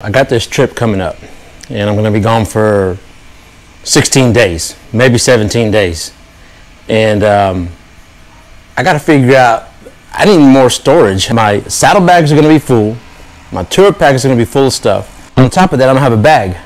I got this trip coming up and I'm going to be gone for 16 days, maybe 17 days. And I got to figure out, I need more storage. My saddlebags are going to be full. My tour pack is going to be full of stuff. On top of that, I'm going to have a bag.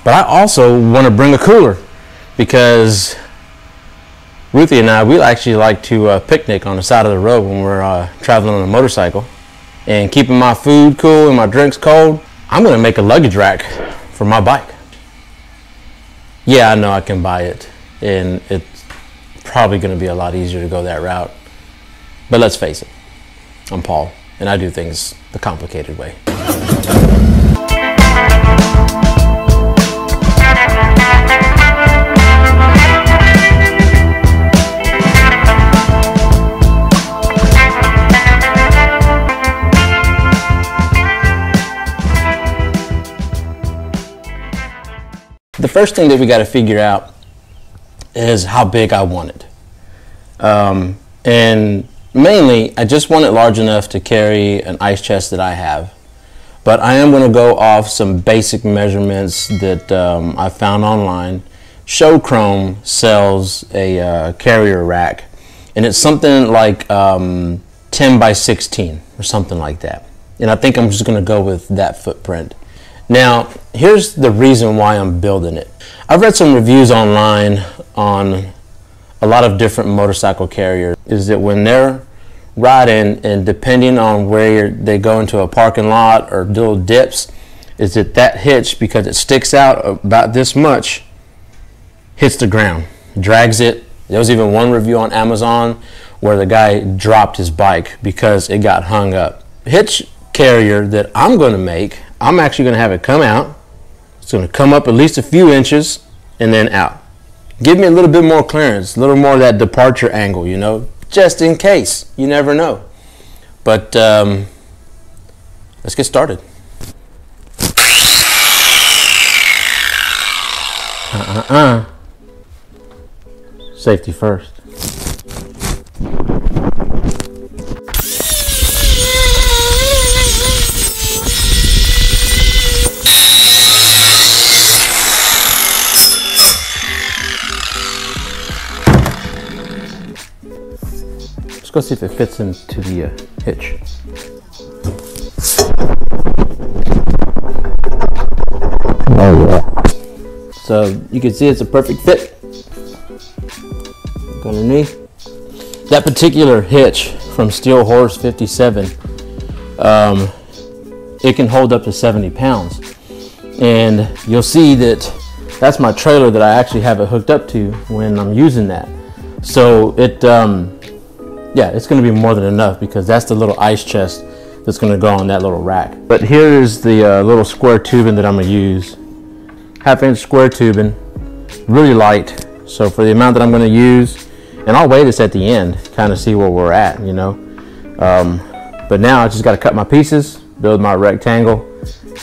But I also want to bring a cooler because Ruthie and I, we actually like to picnic on the side of the road when we're traveling on a motorcycle. And keeping my food cool and my drinks cold, I'm going to make a luggage rack for my bike. Yeah, I know I can buy it, and it's probably going to be a lot easier to go that route. But let's face it, I'm Paul, and I do things the complicated way. The first thing that we got to figure out is how big I want it. And mainly, I just want it large enough to carry an ice chest that I have. But I am going to go off some basic measurements that I found online. Show Chrome sells a carrier rack, and it's something like 10 by 16 or something like that. And I think I'm just going to go with that footprint. Now, here's the reason why I'm building it. I've read some reviews online on a lot of different motorcycle carriers. Is that when they're riding, and depending on where they go into a parking lot or little dips, is that hitch, because it sticks out about this much, hits the ground, drags it. There was even one review on Amazon where the guy dropped his bike because it got hung up. Hitch carrier that I'm going to make, I'm actually going to have it come out. It's going to come up at least a few inches and then out. Give me a little bit more clearance, a little more of that departure angle, you know, just in case. You never know. But let's get started. Safety first. Let's go see if it fits into the hitch. Oh yeah. So you can see it's a perfect fit. Look underneath. That particular hitch from Steel Horse 57, it can hold up to 70 pounds. And you'll see that that's my trailer that I actually have it hooked up to when I'm using that. So it, yeah, it's going to be more than enough because that's the little ice chest that's going to go on that little rack. But here is the little square tubing that I'm going to use. 1/2 inch square tubing, really light. So for the amount that I'm going to use, and I'll weigh this at the end, kind of see where we're at, you know. But now I just got to cut my pieces, build my rectangle,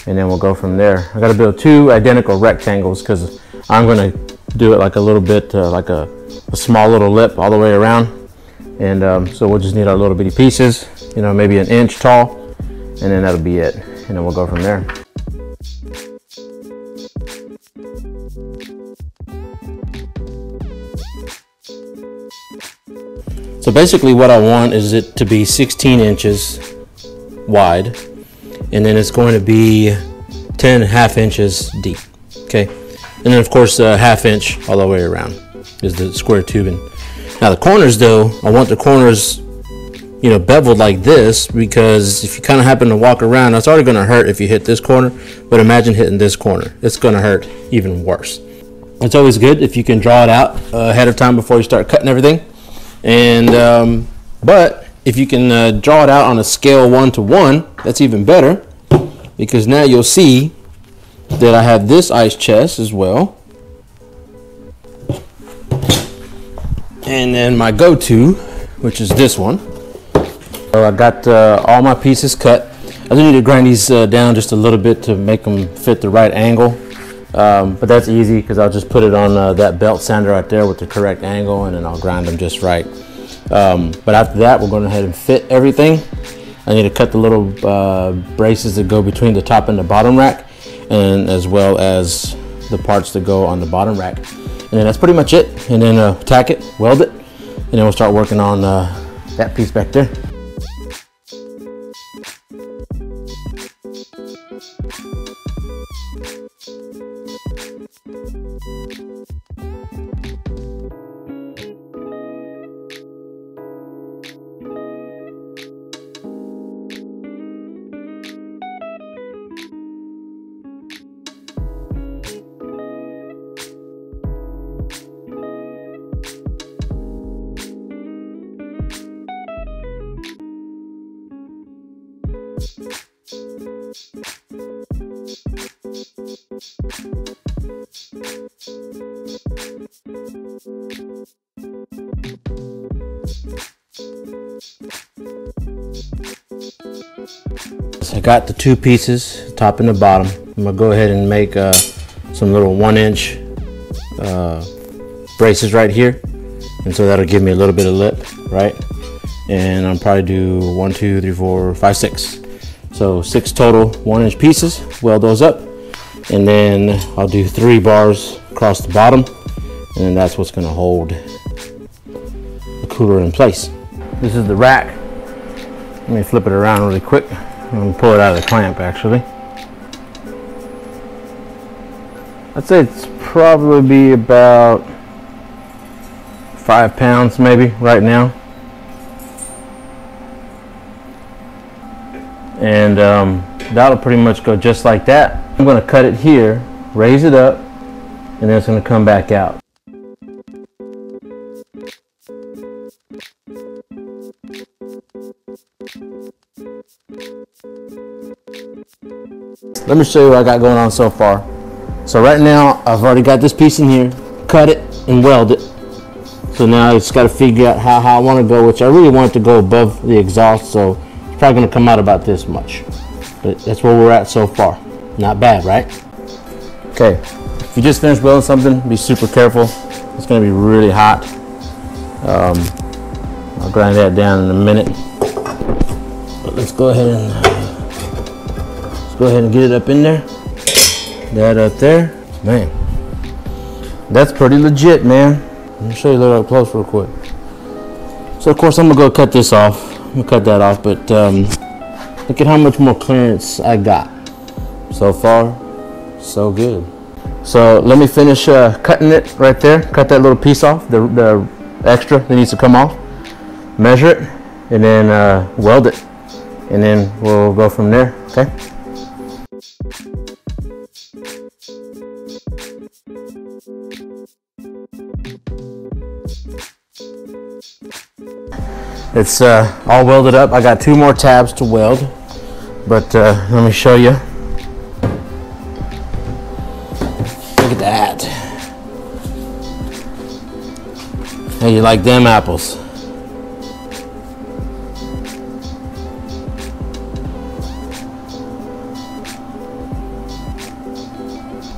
and then we'll go from there. I got to build 2 identical rectangles because I'm going to do it like a little bit, like a small little lip all the way around. And so we'll just need our little bitty pieces, you know, maybe 1 inch tall, and then that'll be it. And then we'll go from there. So basically what I want is it to be 16 inches wide, and then it's going to be 10.5 inches deep, okay? And then of course 1/2 inch all the way around is the square tubing. Now the corners though, I want the corners, you know, beveled like this, because if you kind of happen to walk around, it's already going to hurt if you hit this corner, but imagine hitting this corner. It's going to hurt even worse. It's always good if you can draw it out ahead of time before you start cutting everything. And but if you can draw it out on a scale 1 to 1, that's even better, because now you'll see that I have this ice chest as well. And then my go-to, which is this one. So I got all my pieces cut. I do need to grind these down just a little bit to make them fit the right angle. But that's easy because I'll just put it on that belt sander right there with the correct angle, and then I'll grind them just right. But after that, we're going ahead and fit everything. I need to cut the little braces that go between the top and the bottom rack, and as well as the parts that go on the bottom rack. And then that's pretty much it. And then tack it, weld it, and then we'll start working on that piece back there. I got the two pieces, top and the bottom. I'm gonna go ahead and make some little 1-inch braces right here, and so that'll give me a little bit of lip, right? And I'll probably do 1, 2, 3, 4, 5, 6. So 6 total 1-inch pieces. Weld those up, and then I'll do 3 bars across the bottom, and then that's what's gonna hold the cooler in place. This is the rack. Let me flip it around really quick. I'm gonna pull it out of the clamp actually. I'd say it's probably be about 5 pounds maybe right now. And that'll pretty much go just like that. I'm gonna cut it here, raise it up, and then it's gonna come back out. Let me show you what I got going on so far. So right now, I've already got this piece in here, cut it and weld it. So now I just got to figure out how I want to go, which I really want it to go above the exhaust, so it's probably going to come out about this much. But that's where we're at so far. Not bad, right? Okay, if you just finished welding something, be super careful. It's going to be really hot. I'll grind that down in a minute. But let's go ahead and get it up in there. That up there. Man, that's pretty legit, man. Let me show you a little up close real quick. So of course I'm gonna go cut this off. I'm gonna cut that off, but look at how much more clearance I got. So far, so good. So let me finish cutting it right there. Cut that little piece off, the extra that needs to come off. Measure it, and then weld it. And then we'll go from there, okay? It's all welded up. I got 2 more tabs to weld, but let me show you. Look at that. Hey, you like them apples?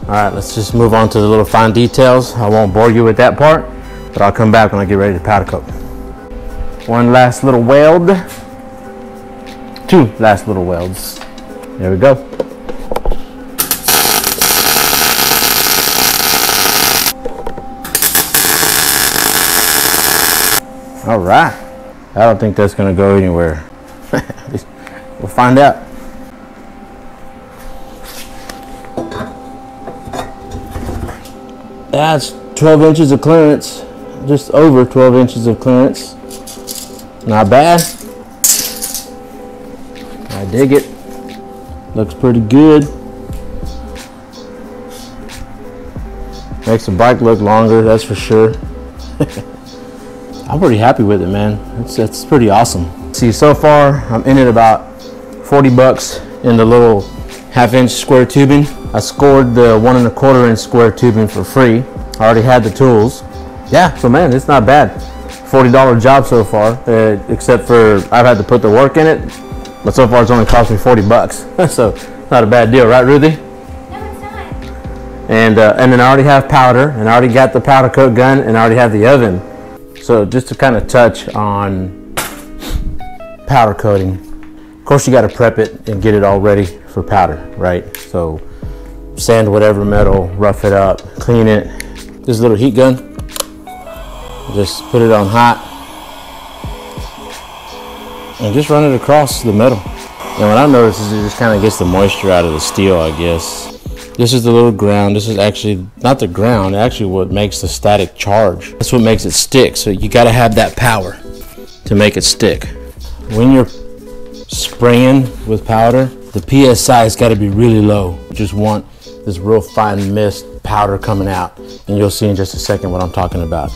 All right, let's just move on to the little fine details. I won't bore you with that part, but I'll come back when I get ready to powder coat. One last little weld. 2 last little welds. There we go. All right. I don't think that's gonna go anywhere. We'll find out. That's 12 inches of clearance, just over 12 inches of clearance. Not bad. I dig it. Looks pretty good. Makes the bike look longer, that's for sure. I'm pretty happy with it, man. It's pretty awesome. See, so far I'm in it about 40 bucks in the little 1/2-inch square tubing. I scored the 1 1/4 inch square tubing for free. I already had the tools. Yeah, so man, it's not bad. $40 job so far, except for I've had to put the work in it, but so far it's only cost me 40 bucks. So not a bad deal, right, Ruthie? No, it's not. And then I already have powder, and I already got the powder coat gun, and I already have the oven. So just to kind of touch on powder coating. Of course, you got to prep it and get it all ready for powder, right? So sand whatever metal, rough it up, clean it. This little heat gun, just put it on hot and just run it across the metal. And what I noticed is it just kind of gets the moisture out of the steel, I guess. This is the little ground. This is actually not the ground, actually what makes the static charge. That's what makes it stick. So you got to have that power to make it stick. When you're spraying with powder, the PSI has got to be really low. You just want this real fine mist powder coming out, and you'll see in just a second what I'm talking about.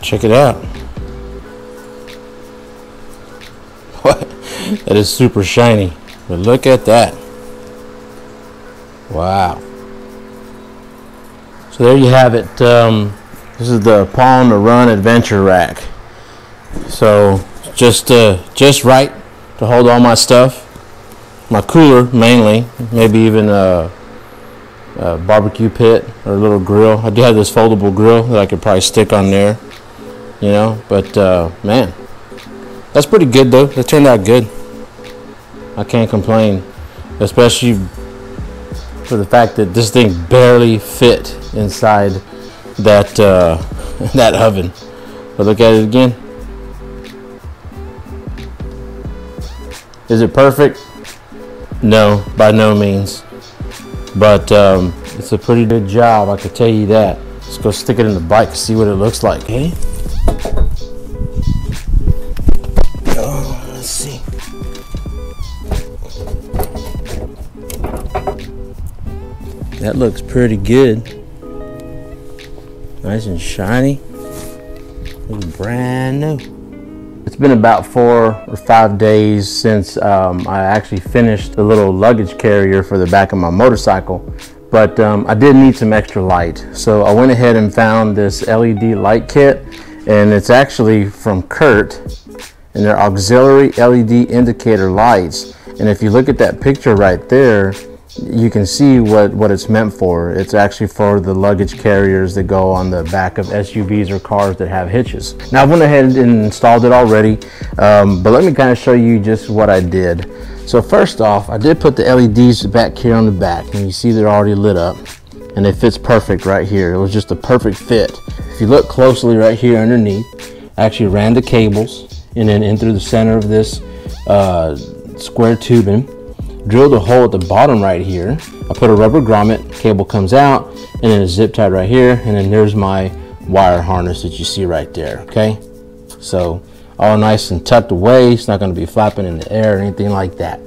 Check it out. What? That is super shiny. But look at that. Wow. So there you have it. This is the Paw on the Run Adventure Rack. So just right to hold all my stuff. My cooler mainly, maybe even a barbecue pit or a little grill. I do have this foldable grill that I could probably stick on there, you know. But man, that's pretty good though. That turned out good. I can't complain, especially for the fact that this thing barely fit inside that that oven. But look at it again. Is it perfect? No, by no means. But it's a pretty good job, I could tell you that. Let's go stick it in the bike, see what it looks like, okay? Oh, let's see. That looks pretty good. Nice and shiny. Looks brand new. It's been about 4 or 5 days since I actually finished the little luggage carrier for the back of my motorcycle, but I did need some extra light. So I went ahead and found this LED light kit, and it's actually from Kurt, and they're auxiliary LED indicator lights. And if you look at that picture right there, you can see what it's meant for. It's actually for the luggage carriers that go on the back of SUVs or cars that have hitches. Now I went ahead and installed it already, but let me kind of show you just what I did. So first off, I did put the LEDs back here on the back, and you see they're already lit up, and it fits perfect right here. It was just a perfect fit. If you look closely right here underneath, I actually ran the cables and then in through the center of this square tubing. Drilled a hole at the bottom right here. I put a rubber grommet, cable comes out, and then a zip tie right here, and then there's my wire harness that you see right there, okay? So all nice and tucked away. It's not going to be flapping in the air or anything like that,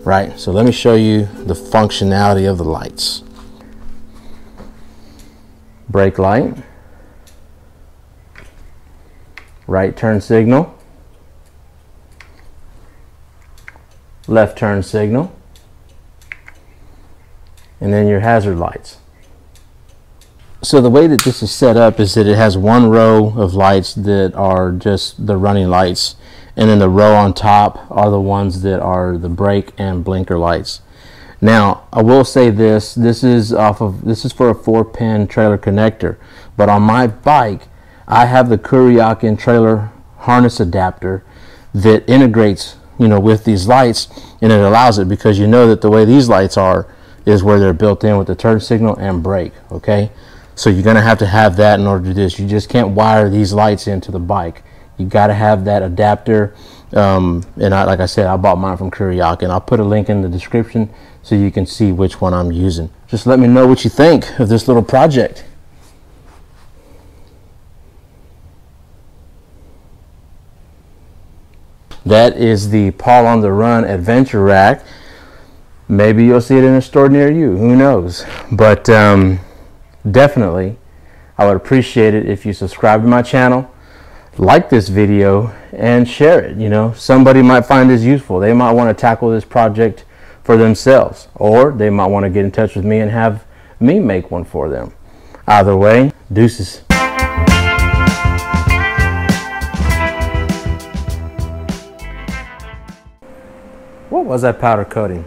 right? So let me show you the functionality of the lights. Brake light, right turn signal, left turn signal, and then your hazard lights. So the way that this is set up is that it has one row of lights that are just the running lights, and then the row on top are the ones that are the brake and blinker lights. Now I will say this is for a 4-pin trailer connector, but on my bike I have the Kuriakin trailer harness adapter that integrates, you know, with these lights, and it allows it, because you know that the way these lights are is where they're built in with the turn signal and brake, okay? So you're gonna have to have that in order to do this. You just can't wire these lights into the bike. You gotta have that adapter, and like I said, I bought mine from Kuriakin. I'll put a link in the description so you can see which one I'm using. Just let me know what you think of this little project. That is the Paw on the Run Adventure Rack. Maybe you'll see it in a store near you, who knows? But definitely I would appreciate it if you subscribe to my channel, like this video, and share it. You know, somebody might find this useful. They might want to tackle this project for themselves, or they might want to get in touch with me and have me make one for them. Either way, deuces. What was that powder coating?